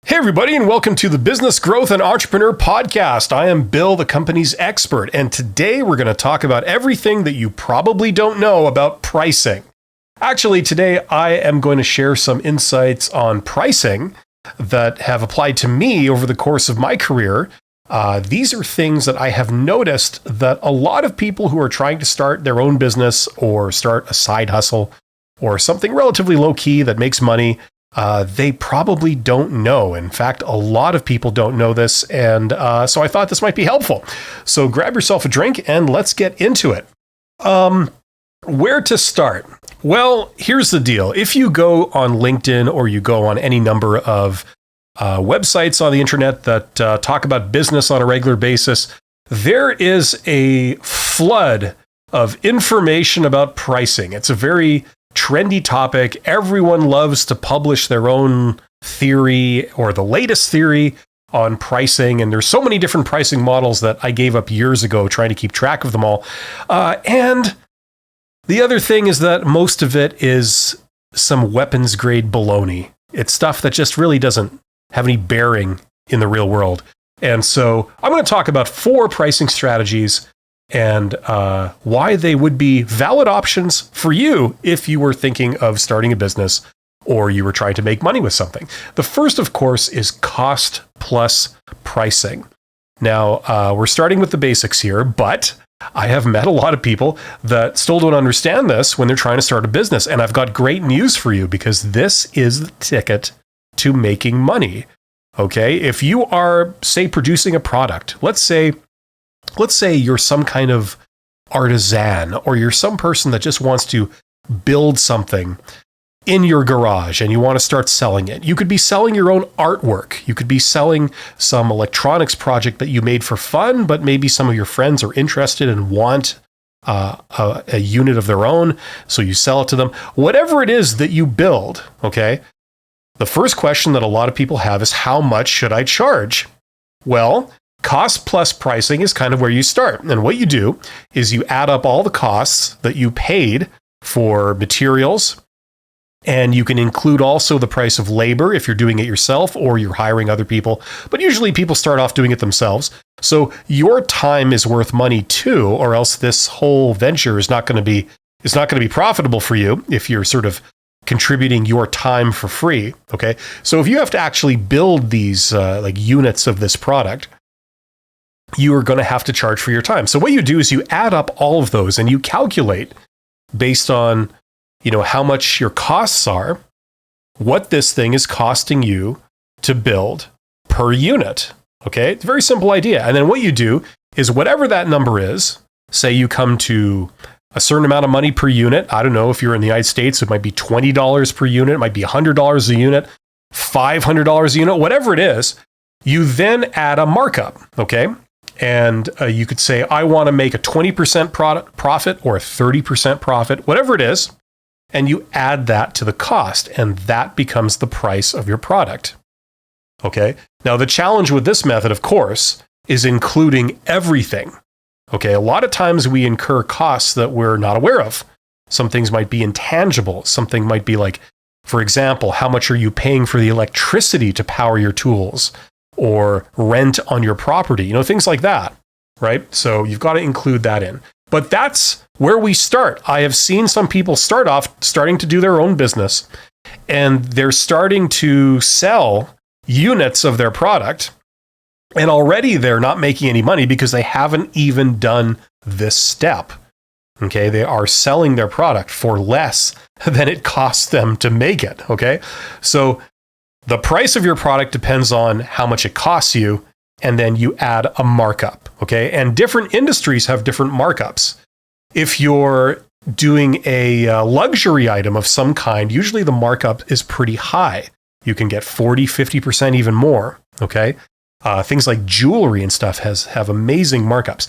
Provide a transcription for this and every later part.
Hey, everybody, and welcome to the Business Growth and Entrepreneur Podcast. I am Bill, the company's expert, and today we're going to talk about everything that you probably don't know about pricing. Actually, today I am going to share some insights on pricing that have applied to me over the course of my career. These are things that I have noticed that a lot of people who are trying to start their own business or start a side hustle or something relatively low-key that makes money, they probably don't know. In fact, a lot of people don't know this, and so I thought this might be helpful. So grab yourself a drink and let's get into it. Where to start? Well, here's the deal. If you go on LinkedIn or you go on any number of websites on the internet that talk about business on a regular basis, there is a flood of information about pricing. It's a very trendy topic. Everyone loves to publish their own theory or the latest theory on pricing. And there's so many different pricing models that I gave up years ago trying to keep track of them all. And the other thing is that most of it is some weapons grade baloney. It's stuff that just really doesn't have any bearing in the real world. And so I'm going to talk about 4 pricing strategies and why they would be valid options for you if you were thinking of starting a business or you were trying to make money with something. The first, of course, is cost plus pricing. Now, we're starting with the basics here, but I have met a lot of people that still don't understand this when they're trying to start a business. And I've got great news for you because this is the ticket to making money. Okay, if you are, say, producing a product, let's say you're some kind of artisan or you're some person that just wants to build something in your garage and you want to start selling it. You could be selling your own artwork. You could be selling some electronics project that you made for fun, but maybe some of your friends are interested and want a unit of their own, so you sell it to them. Whatever it is that you build, okay, the first question that a lot of people have is, how much should I charge? Well, cost plus pricing is kind of where you start. And what you do is you add up all the costs that you paid for materials, and you can include also the price of labor if you're doing it yourself or you're hiring other people. But usually people start off doing it themselves. So your time is worth money too, or else this whole venture is not going to be profitable for you if you're sort of contributing your time for free. Okay. So if you have to actually build these like units of this product, you are going to have to charge for your time. So what you do is you add up all of those and you calculate based on, how much your costs are, what this thing is costing you to build per unit. Okay. It's a very simple idea. And then what you do is whatever that number is, say you come to a certain amount of money per unit. I don't know, if you're in the United States, it might be $20 per unit. It might be $100 a unit, $500 a unit, whatever it is. You then add a markup. Okay. And you could say, I want to make a 20% profit or a 30% profit, whatever it is. And you add that to the cost, and that becomes the price of your product. Okay. Now, the challenge with this method, of course, is including everything. Okay. A lot of times we incur costs that we're not aware of. Some things might be intangible. Something might be like, for example, how much are you paying for the electricity to power your tools? Or rent on your property, things like that, right? So you've got to include that in. But that's where we start. I have seen some people starting to do their own business, and they're starting to sell units of their product, and already they're not making any money because they haven't even done this step. Okay, they are selling their product for less than it costs them to make it. Okay, so the price of your product depends on how much it costs you, and then you add a markup, okay? And different industries have different markups. If you're doing a luxury item of some kind, usually the markup is pretty high. You can get 40, 50%, even more, okay? Things like jewelry and stuff have amazing markups.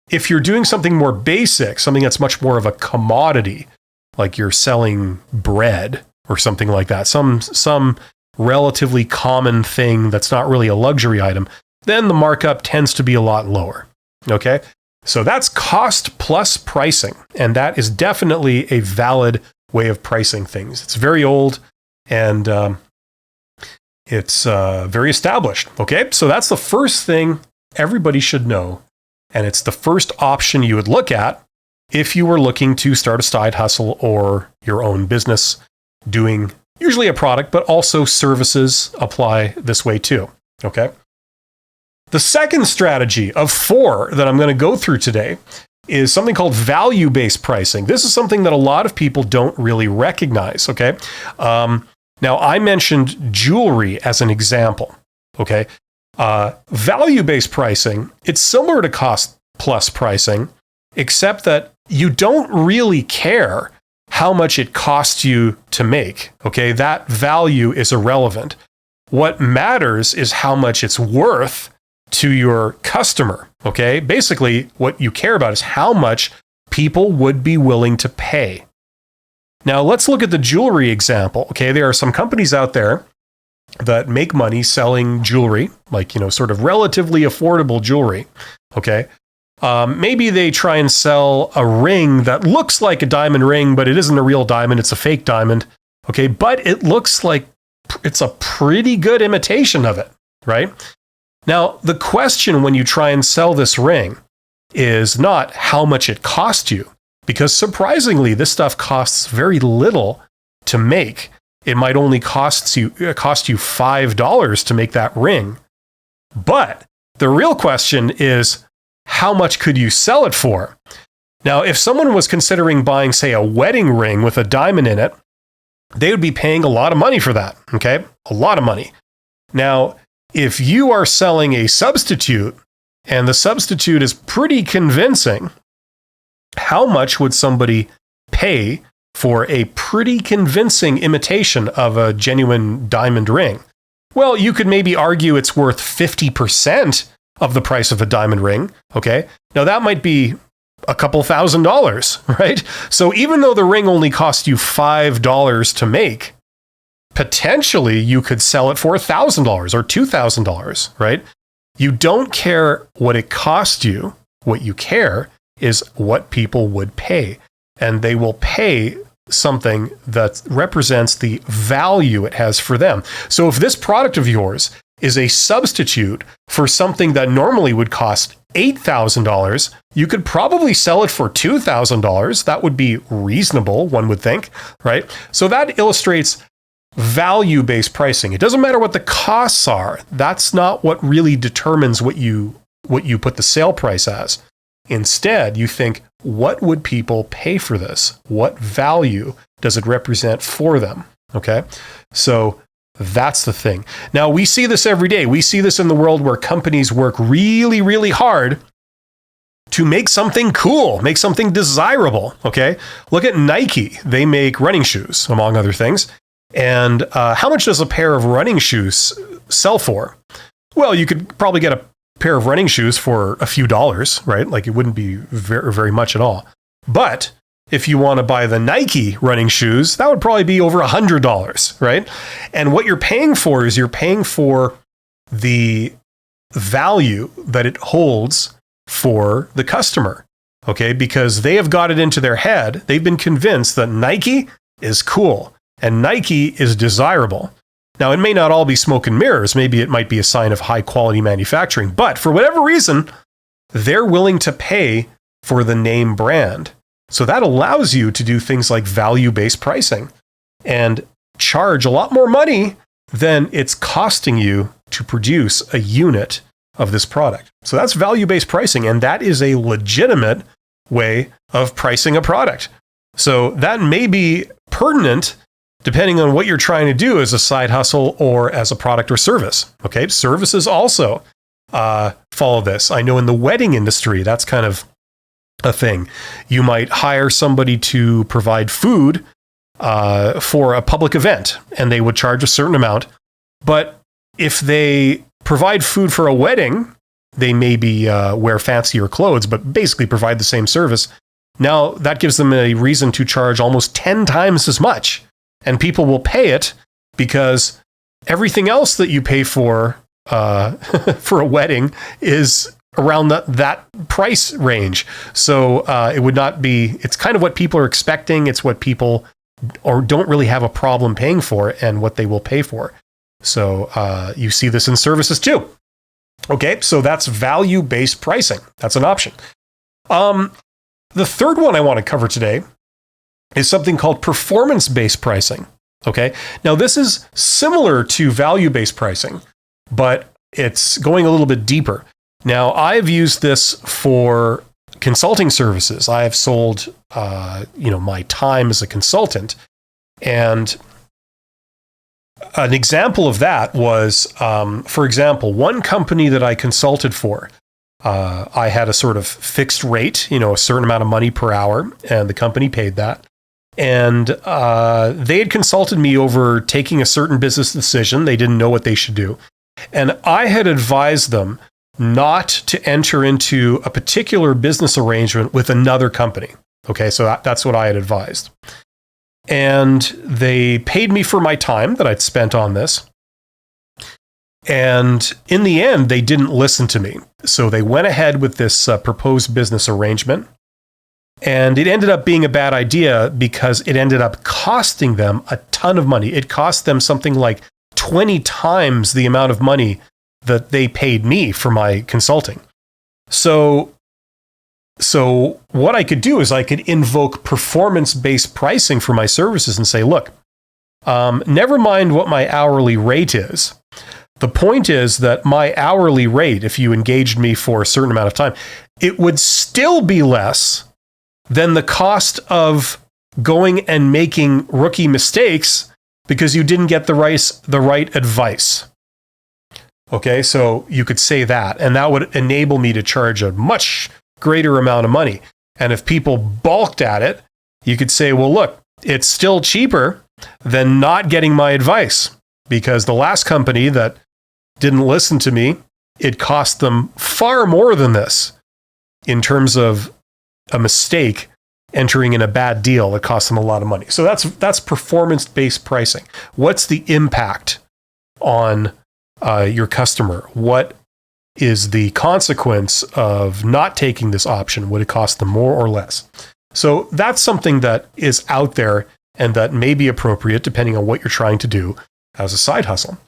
If you're doing something more basic, something that's much more of a commodity, like you're selling bread, or something like that, some relatively common thing that's not really a luxury item, then the markup tends to be a lot lower. Okay, so that's cost plus pricing, and that is definitely a valid way of pricing things. It's very old, and It's very established. Okay, so that's the first thing everybody should know. And it's the first option you would look at if you were looking to start a side hustle or your own business doing usually a product, but also services apply this way too. Okay. The second strategy of 4 that I'm going to go through today is something called value-based pricing. This is something that a lot of people don't really recognize. Okay. Now, I mentioned jewelry as an example. Okay. Value-based pricing, it's similar to cost-plus pricing, except that you don't really care how much it costs you to make. Okay, that value is irrelevant. What matters is how much it's worth to your customer. Okay, basically, what you care about is how much people would be willing to pay. Now, let's look at the jewelry example. Okay, there are some companies out there that make money selling jewelry, like, sort of relatively affordable jewelry. Okay. Maybe they try and sell a ring that looks like a diamond ring, but it isn't a real diamond. It's a fake diamond. Okay. But it looks like it's a pretty good imitation of it, right? Now, the question when you try and sell this ring is not how much it cost you, because surprisingly, this stuff costs very little to make. It might only cost you $5 to make that ring. But the real question is, how much could you sell it for? Now, if someone was considering buying, say, a wedding ring with a diamond in it, they would be paying a lot of money for that, okay? A lot of money. Now, if you are selling a substitute, and the substitute is pretty convincing, how much would somebody pay for a pretty convincing imitation of a genuine diamond ring? Well, you could maybe argue it's worth 50% of the price of a diamond ring, okay? Now that might be a couple $1,000s, right? So even though the ring only cost you $5 to make, potentially you could sell it for $1,000 or $2,000, right? You don't care what it cost you. What you care is what people would pay. And they will pay something that represents the value it has for them. So if this product of yours is a substitute for something that normally would cost $8,000, you could probably sell it for $2,000. That would be reasonable, one would think, right? So that illustrates value-based pricing. It doesn't matter what the costs are. That's not what really determines what you put the sale price as. Instead, you think, what would people pay for this? What value does it represent for them? Okay, so that's the thing. Now, we see this every day. We see this in the world where companies work really, really hard to make something cool, make something desirable. Okay, look at Nike. They make running shoes, among other things. And how much does a pair of running shoes sell for? Well, you could probably get a pair of running shoes for a few dollars, right? Like it wouldn't be very, very much at all. But if you want to buy the Nike running shoes, that would probably be over $100, right? And what you're paying for is you're paying for the value that it holds for the customer, okay? Because they have got it into their head. They've been convinced that Nike is cool and Nike is desirable. Now, it may not all be smoke and mirrors. Maybe it might be a sign of high quality manufacturing, but for whatever reason, they're willing to pay for the name brand. So that allows you to do things like value-based pricing and charge a lot more money than it's costing you to produce a unit of this product. So that's value-based pricing, and that is a legitimate way of pricing a product. So that may be pertinent depending on what you're trying to do as a side hustle or as a product or service. Okay, services also follow this. I know in the wedding industry, that's kind of a thing. You might hire somebody to provide food for a public event, and they would charge a certain amount. But if they provide food for a wedding, they maybe wear fancier clothes, but basically provide the same service. Now that gives them a reason to charge almost 10 times as much. And people will pay it because everything else that you pay for for a wedding is around that price range. So it would not be, it's kind of what people are expecting. It's what people or don't really have a problem paying for and what they will pay for. So you see this in services too. Okay, so that's value-based pricing. That's an option. The third one I want to cover today is something called performance-based pricing. Okay, now this is similar to value-based pricing, but it's going a little bit deeper. Now, I've used this for consulting services. I have sold, my time as a consultant, and an example of that was, for example, one company that I consulted for. I had a sort of fixed rate, a certain amount of money per hour, and the company paid that. And they had consulted me over taking a certain business decision. They didn't know what they should do. And I had advised them not to enter into a particular business arrangement with another company. Okay, so that's what I had advised. And they paid me for my time that I'd spent on this. And in the end, they didn't listen to me. So they went ahead with this proposed business arrangement. And it ended up being a bad idea because it ended up costing them a ton of money. It cost them something like 20 times the amount of money that they paid me for my consulting. So what I could do is I could invoke performance-based pricing for my services and say, look, never mind what my hourly rate is. The point is that my hourly rate, if you engaged me for a certain amount of time, it would still be less than the cost of going and making rookie mistakes because you didn't get the right advice. Okay, so you could say that, and that would enable me to charge a much greater amount of money. And if people balked at it, you could say, well, look, it's still cheaper than not getting my advice, because the last company that didn't listen to me, it cost them far more than this in terms of a mistake entering in a bad deal that cost them a lot of money. So that's performance-based pricing. What's the impact on your customer? What is the consequence of not taking this option? Would it cost them more or less? So that's something that is out there and that may be appropriate depending on what you're trying to do as a side hustle.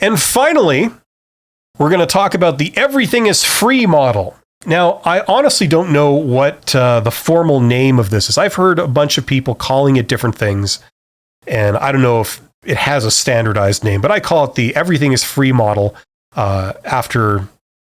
And finally, we're going to talk about the everything is free model. Now, I honestly don't know what the formal name of this is. I've heard a bunch of people calling it different things, and I don't know if it has a standardized name, but I call it the everything is free model after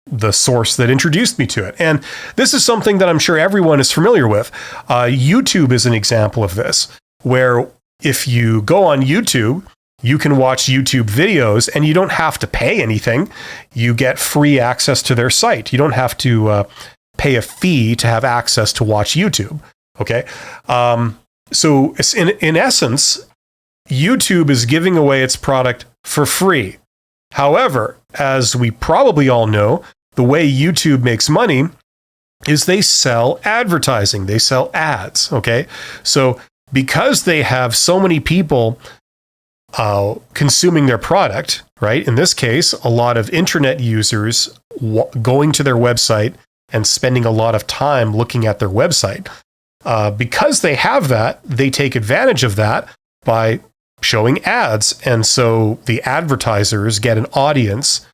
the source that introduced me to it. And this is something that I'm sure everyone is familiar with. YouTube is an example of this, where if you go on YouTube, you can watch YouTube videos and you don't have to pay anything. You get free access to their site. You don't have to pay a fee to have access to watch YouTube. Okay. So in essence, YouTube is giving away its product for free. However, as we probably all know, the way YouTube makes money is they sell advertising. They sell ads. Okay. So because they have so many people consuming their product, right? In this case, a lot of internet users going to their website and spending a lot of time looking at their website. Because they have that, they take advantage of that by showing ads. And so the advertisers get an audience,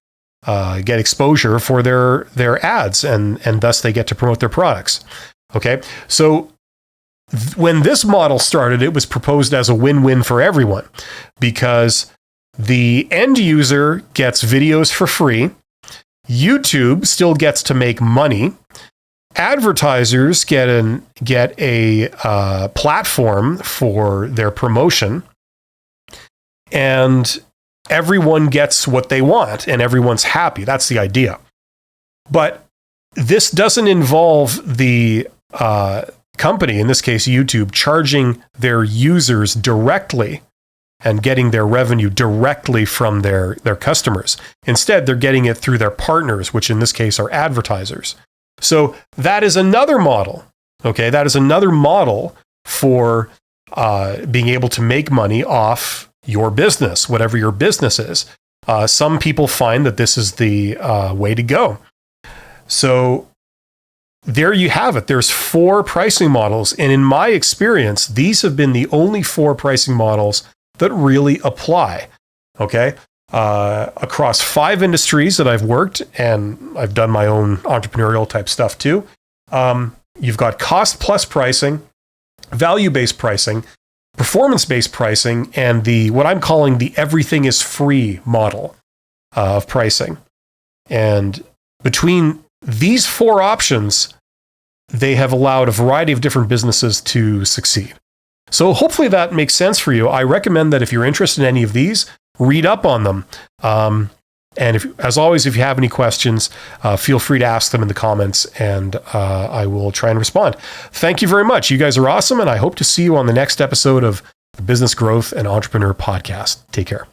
get exposure for their ads, and thus they get to promote their products. Okay. So when this model started, it was proposed as a win-win for everyone because the end user gets videos for free. YouTube still gets to make money. Advertisers get a platform for their promotion, and everyone gets what they want and everyone's happy. That's the idea. But this doesn't involve the company, in this case YouTube, charging their users directly and getting their revenue directly from their customers. Instead, they're getting it through their partners, which in this case are advertisers. So that is another model. Okay, that is another model for being able to make money off your business, whatever your business is. Some people find that this is the way to go. So there you have it. There's 4 pricing models. And in my experience, these have been the only 4 pricing models that really apply. Okay. Across 5 industries that I've worked, and I've done my own entrepreneurial type stuff too. You've got cost plus pricing, value-based pricing, performance-based pricing, and what I'm calling the everything is free model of pricing. And between these 4 options, they have allowed a variety of different businesses to succeed. So hopefully that makes sense for you. I recommend that if you're interested in any of these, read up on them. And as always, if you have any questions, feel free to ask them in the comments, and I will try and respond. Thank you very much. You guys are awesome, and I hope to see you on the next episode of the Business Growth and Entrepreneur Podcast. Take care.